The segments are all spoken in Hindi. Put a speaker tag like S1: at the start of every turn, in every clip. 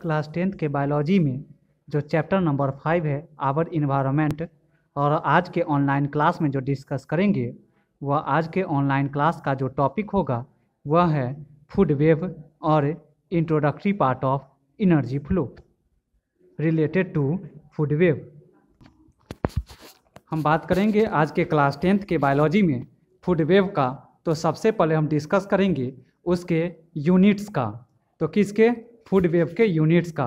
S1: क्लास 10th के बायोलॉजी में जो चैप्टर नंबर 5 है आवर इन्वायरमेंट, और आज के ऑनलाइन क्लास में जो डिस्कस करेंगे वह आज के ऑनलाइन क्लास का जो टॉपिक होगा वह है फूड वेव और introductory part of energy flow related to food web. हम बात करेंगे आज के क्लास 10th के बायोलॉजी में फूड वेव का। तो सबसे पहले हम डिस्कस करेंगे उसके यूनिट्स का। तो किसके? फूड वेव के यूनिट्स का।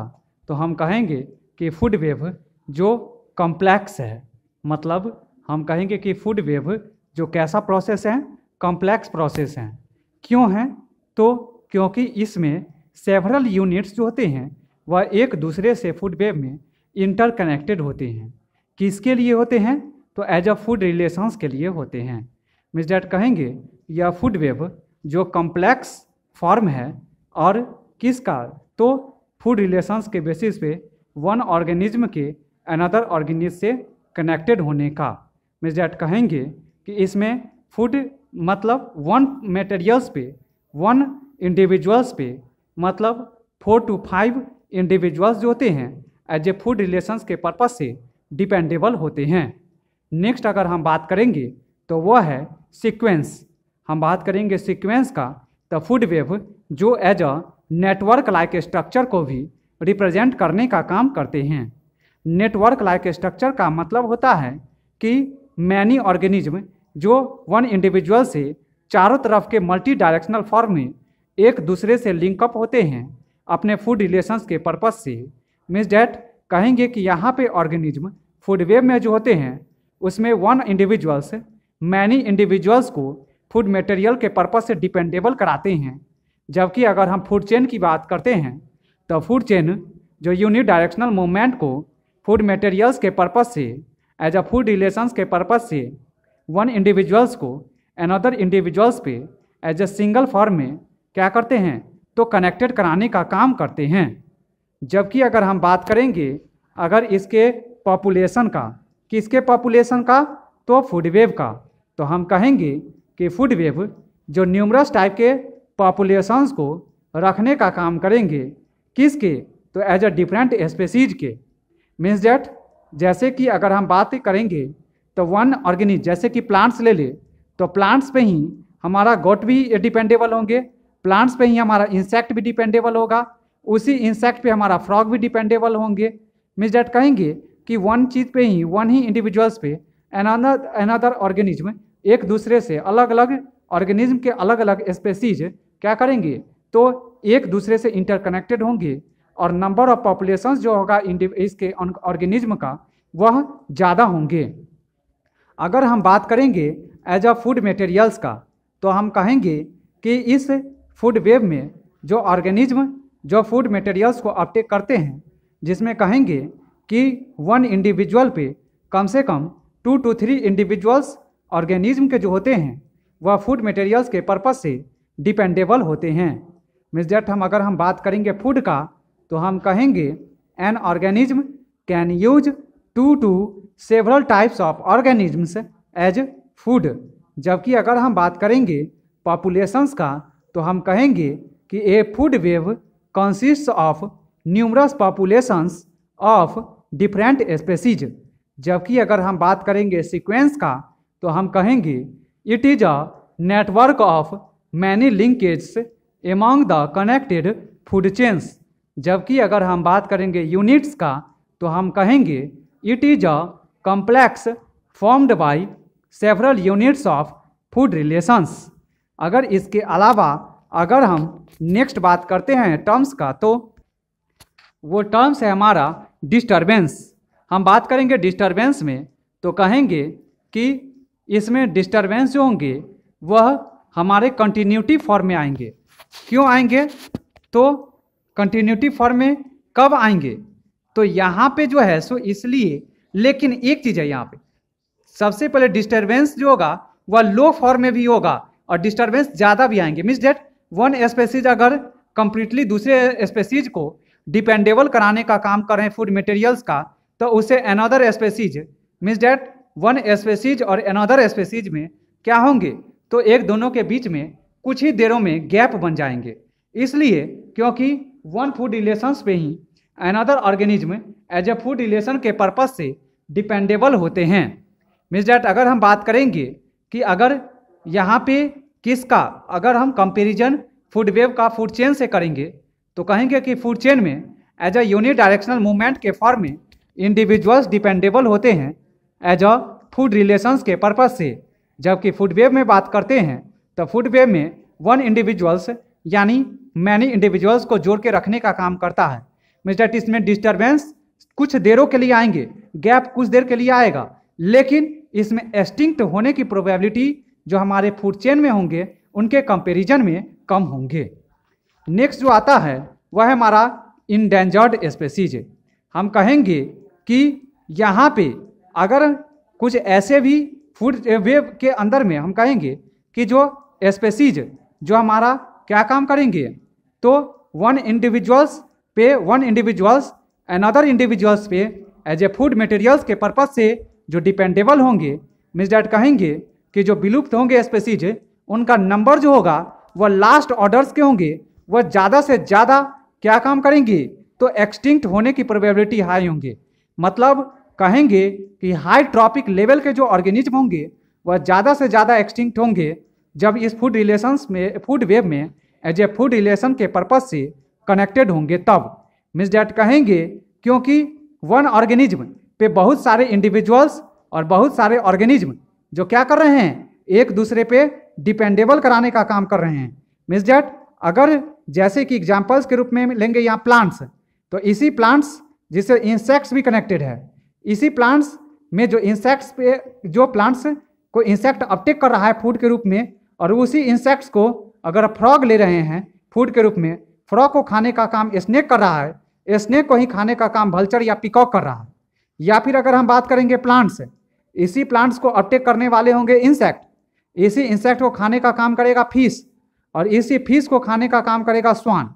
S1: तो हम कहेंगे कि फूड वेव जो कॉम्प्लेक्स है, मतलब हम कहेंगे कि फूड वेव जो कैसा प्रोसेस है, कॉम्प्लेक्स प्रोसेस है। क्यों है? तो क्योंकि इसमें सेवरल यूनिट्स जो होते हैं वह एक दूसरे से फूड वेव में इंटरकनेक्टेड होते हैं। किसके लिए होते हैं? तो एज अ फूड रिलेशंस के लिए होते हैं। मीन्स डैट कहेंगे यह फूड वेव जो कॉम्प्लेक्स फॉर्म है और किसका? तो फूड रिलेशंस के बेसिस पे वन ऑर्गेनिज्म के अनदर ऑर्गेनिज्म से कनेक्टेड होने का। मीन्स डैट कहेंगे कि इसमें फूड मतलब वन मटेरियल्स पे, वन इंडिविजुअल्स पे, मतलब 4 to 5 इंडिविजुअल्स जो होते हैं एज ए फूड रिलेशंस के पर्पज से डिपेंडेबल होते हैं। नेक्स्ट अगर हम बात करेंगे तो वह है सीक्वेंस। हम बात करेंगे सीक्वेंस का। तो फूड वेव जो as a network like structure को भी रिप्रेजेंट करने का काम करते हैं। नेटवर्क लाइक स्ट्रक्चर का मतलब होता है कि मैनी ऑर्गेनिज्म जो वन इंडिविजुअल से चारों तरफ के मल्टी डायरेक्शनल फॉर्म में एक दूसरे से लिंकअप होते हैं अपने फूड रिलेशंस के पर्पज से। मीन्स डैट कहेंगे कि यहाँ पे ऑर्गेनिज्म फूड वेव में जो होते हैं उसमें वन इंडिविजुअल्स मैनी इंडिविजुअल्स को फूड मटेरियल के पर्पज से डिपेंडेबल कराते हैं। जबकि अगर हम फूड चेन की बात करते हैं तो फूड चेन जो यूनि डायरेक्शनल मूवमेंट को फूड मटेरियल्स के पर्पज से एज अ फूड रिलेशंस के पर्पज से वन इंडिविजुअल्स को अनदर इंडिविजुअल्स पे एज अ सिंगल फॉर्म में क्या करते हैं? तो कनेक्टेड कराने का काम करते हैं। जबकि अगर हम बात करेंगे अगर इसके पॉपुलेशन का, किसके पॉपुलेशन का? तो फूड वेव का। तो हम कहेंगे कि फूड वेव जो न्यूमरस टाइप के पॉपुलेशंस को रखने का काम करेंगे। किसके? तो एज अ डिफरेंट स्पेसीज के। मीन्स डैट जैसे कि अगर हम बात करेंगे तो वन ऑर्गेनिज्म जैसे कि प्लांट्स ले ले तो प्लांट्स पे ही हमारा गोट भी डिपेंडेबल होंगे, प्लांट्स पे ही हमारा इंसेक्ट भी डिपेंडेबल होगा, उसी इंसेक्ट पे हमारा फ्रॉग भी डिपेंडेबल होंगे। मीन्स डैट कहेंगे कि वन चीज़ पे ही, वन ही इंडिविजुअल्स पे अनदर ऑर्गेनिज्म एक दूसरे से अलग अलग ऑर्गेनिज्म के अलग अलग स्पेसीज क्या करेंगे? तो एक दूसरे से इंटरकनेक्टेड होंगे और नंबर ऑफ पॉपुलेशंस जो होगा इसके ऑर्गेनिज्म का वह ज़्यादा होंगे। अगर हम बात करेंगे एज अ फूड मटेरियल्स का तो हम कहेंगे कि इस फूड वेव में जो ऑर्गेनिज्म जो फूड मटेरियल्स को अपटेक करते हैं, जिसमें कहेंगे कि वन इंडिविजुअल पे कम से कम 2 to 3 इंडिविजुअल्स ऑर्गेनिज्म के जो होते हैं वह फूड मटेरियल्स के पर्पज से डिपेंडेबल होते हैं। मीन्स डैट अगर हम बात करेंगे फूड का तो हम कहेंगे an organism can use 2 to several types of organisms as food. जबकि अगर हम बात करेंगे पॉपुलेशंस का तो हम कहेंगे कि ए food web consist of numerous populations of different species. जबकि अगर हम बात करेंगे सीक्वेंस का तो हम कहेंगे it is a network of many linkage among the connected food chains. जबकि अगर हम बात करेंगे यूनिट्स का तो हम कहेंगे it is a complex formed by several units of food relations. अगर इसके अलावा अगर हम नेक्स्ट बात करते हैं टर्म्स का तो वो टर्म्स है हमारा डिस्टर्बेंस। हम बात करेंगे डिस्टर्बेंस में तो कहेंगे कि इसमें डिस्टर्बेंस जो होंगे वह हमारे कंटिन्यूटी फॉर्म में आएंगे। क्यों आएंगे? तो कंटिन्यूटी फॉर्म में कब आएंगे? तो यहाँ पे जो है सो इसलिए, लेकिन एक चीज़ है यहाँ पे, सबसे पहले डिस्टर्बेंस जो होगा वह लो फॉर्म में भी होगा और डिस्टर्बेंस ज़्यादा भी आएंगे। मीन्स डेट वन स्पेसीज अगर कंप्लीटली दूसरे स्पेसीज को डिपेंडेबल कराने का काम कर रहे हैं फूड मटेरियल्स का तो उसे another species, means that one species और अनदर स्पेसीज में क्या होंगे? तो एक दोनों के बीच में कुछ ही देरों में गैप बन जाएंगे। इसलिए क्योंकि वन फूड रिलेशंस पे ही another organism as a food relation के पर्पज से डिपेंडेबल होते हैं। मीन्स डैट अगर हम बात करेंगे कि अगर यहाँ पे किसका, अगर हम कंपेरिजन फूड वेव का फूड चेन से करेंगे तो कहेंगे कि फूड चेन में as a unit directional movement के फॉर्म में इंडिविजुअल्स डिपेंडेबल होते हैं एज अ फूड रिलेशंस के पर्पज से। जबकि फूड वेव में बात करते हैं तो फूड वेव में वन इंडिविजुअल्स यानी मैनी इंडिविजुअल्स को जोड़ के रखने का काम करता है। मीन्स डैट इसमें डिस्टर्बेंस कुछ देरों के लिए आएंगे, गैप कुछ देर के लिए आएगा, लेकिन इसमें एक्सटिंक्ट होने की प्रोबेबिलिटी जो हमारे फूड चेन में होंगे उनके कंपैरिजन में कम होंगे। नेक्स्ट जो आता है वह है हमारा इंडेंजर्ड स्पेसीज। हम कहेंगे कि यहाँ पे अगर कुछ ऐसे भी फूड वेव के अंदर में हम कहेंगे कि जो स्पेसीज जो हमारा क्या काम करेंगे, तो वन इंडिविजुअल्स अनदर इंडिविजुअल्स पे एज ए फूड मटेरियल्स के पर्पज से जो डिपेंडेबल होंगे। मीन्स डैट कहेंगे कि जो विलुप्त होंगे स्पेसीज उनका नंबर जो होगा वह लास्ट ऑर्डर्स के होंगे, वह ज़्यादा से ज़्यादा क्या काम करेंगे, तो एक्सटिंक्ट होने की प्रोबेबिलिटी हाई होंगे। मतलब कहेंगे कि हाई ट्रॉपिक लेवल के जो ऑर्गेनिज्म होंगे वह ज़्यादा से ज़्यादा एक्सटिंक्ट होंगे जब इस फूड रिलेशंस में, फूड वेव में एज ए फूड रिलेशन के पर्पज से कनेक्टेड होंगे तब। मीन्स डैट कहेंगे क्योंकि वन ऑर्गेनिज्म पे बहुत सारे इंडिविजुअल्स और बहुत सारे ऑर्गेनिज्म जो क्या कर रहे हैं, एक दूसरे पे डिपेंडेबल कराने का काम कर रहे हैं। मीन्स डैट अगर जैसे कि एग्जाम्पल्स के रूप में लेंगे यहाँ प्लांट्स, तो इसी प्लांट्स जिससे इंसेक्ट्स भी कनेक्टेड है, इसी प्लांट्स में जो इंसेक्ट्स पे जो प्लांट्स को इंसेक्ट अपटेक कर रहा है फूड के रूप में, और उसी इंसेक्ट्स को अगर फ्रॉग ले रहे हैं फूड के रूप में, फ्रॉग को खाने का काम स्नेक कर रहा है, स्नेक को ही खाने का काम वल्चर या पिकॉक कर रहा है। या फिर अगर हम बात करेंगे प्लांट्स, इसी प्लांट्स को अपटेक करने वाले होंगे इंसेक्ट, इसी इंसेक्ट को खाने का काम करेगा फिश, और इसी फिश को खाने का काम करेगा स्वान।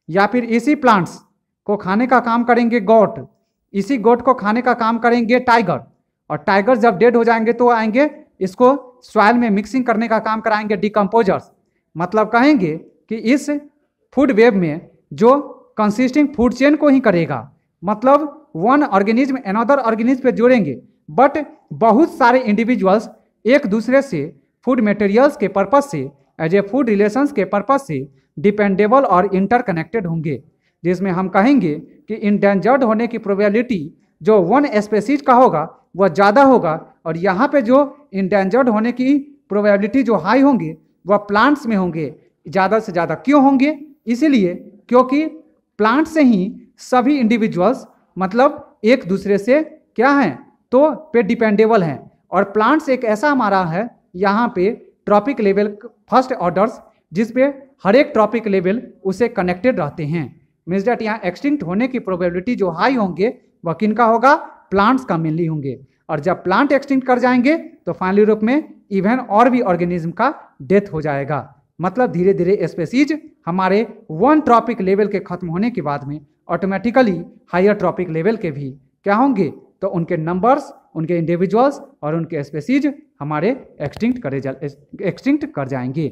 S1: या फिर इसी प्लांट्स को खाने का काम करेंगे गोट, इसी गोट को खाने का काम करेंगे टाइगर, और टाइगर जब डेड हो जाएंगे तो आएंगे इसको सॉइल में मिक्सिंग करने का काम कराएंगे डिकम्पोजर्स। मतलब कहेंगे कि इस फूड वेव में जो कंसिस्टिंग फूड चेन को ही करेगा, मतलब वन ऑर्गेनिज्म अनदर ऑर्गेनिज्म पे जोड़ेंगे, बट बहुत सारे इंडिविजुअल्स एक दूसरे से फूड मटेरियल्स के पर्पज से एज ए फूड रिलेशंस के पर्पज से डिपेंडेबल और इंटरकनेक्टेड होंगे, जिसमें हम कहेंगे कि इंडेंजर्ड होने की प्रोबेबिलिटी जो वन स्पेसीज का होगा वह ज़्यादा होगा, और यहाँ पे जो इंडेंजर्ड होने की प्रोबेबिलिटी जो हाई होंगे वह प्लांट्स में होंगे ज़्यादा से ज़्यादा। क्यों होंगे? इसीलिए क्योंकि प्लांट से ही सभी इंडिविजुअल्स मतलब एक दूसरे से क्या हैं, तो पे डिपेंडेबल हैं, और प्लांट्स एक ऐसा हमारा है यहाँ पे ट्रॉपिक लेवल फर्स्ट ऑर्डर्स जिसपे हर एक ट्रॉपिक लेवल उसे कनेक्टेड रहते हैं। मीन्स डैट यहाँ एक्सटिंक्ट होने की प्रोबेबिलिटी जो हाई होंगे वह किनका होगा, प्लांट्स का मेनली होंगे, और जब प्लांट एक्सटिंक्ट कर जाएंगे तो फाइनली रूप में इवन और भी ऑर्गेनिज्म का डेथ हो जाएगा। मतलब धीरे धीरे स्पेसीज हमारे वन ट्रॉपिक लेवल के खत्म होने के बाद में ऑटोमेटिकली हायर ट्रॉपिक लेवल के भी क्या होंगे, तो उनके नंबर्स, उनके इंडिविजुअल्स और उनके स्पेसीज हमारे एक्सटिंक्ट कर जाएंगे।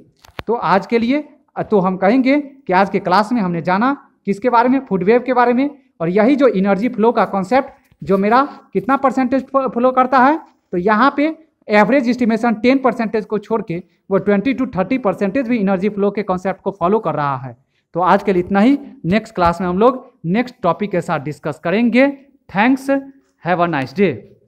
S1: तो आज के लिए तो हम कहेंगे कि आज के क्लास में हमने जाना किसके बारे में, फूड वेव के बारे में, और यही जो एनर्जी फ्लो का कॉन्सेप्ट जो मेरा कितना परसेंटेज फ्लो करता है, तो यहाँ पे एवरेज एस्टिमेशन 10% को छोड़ के वो 20 to 30% भी एनर्जी फ्लो के कॉन्सेप्ट को फॉलो कर रहा है। तो आज के लिए इतना ही। नेक्स्ट क्लास में हम लोग नेक्स्ट टॉपिक के साथ डिस्कस करेंगे। Thanks, have a nice day.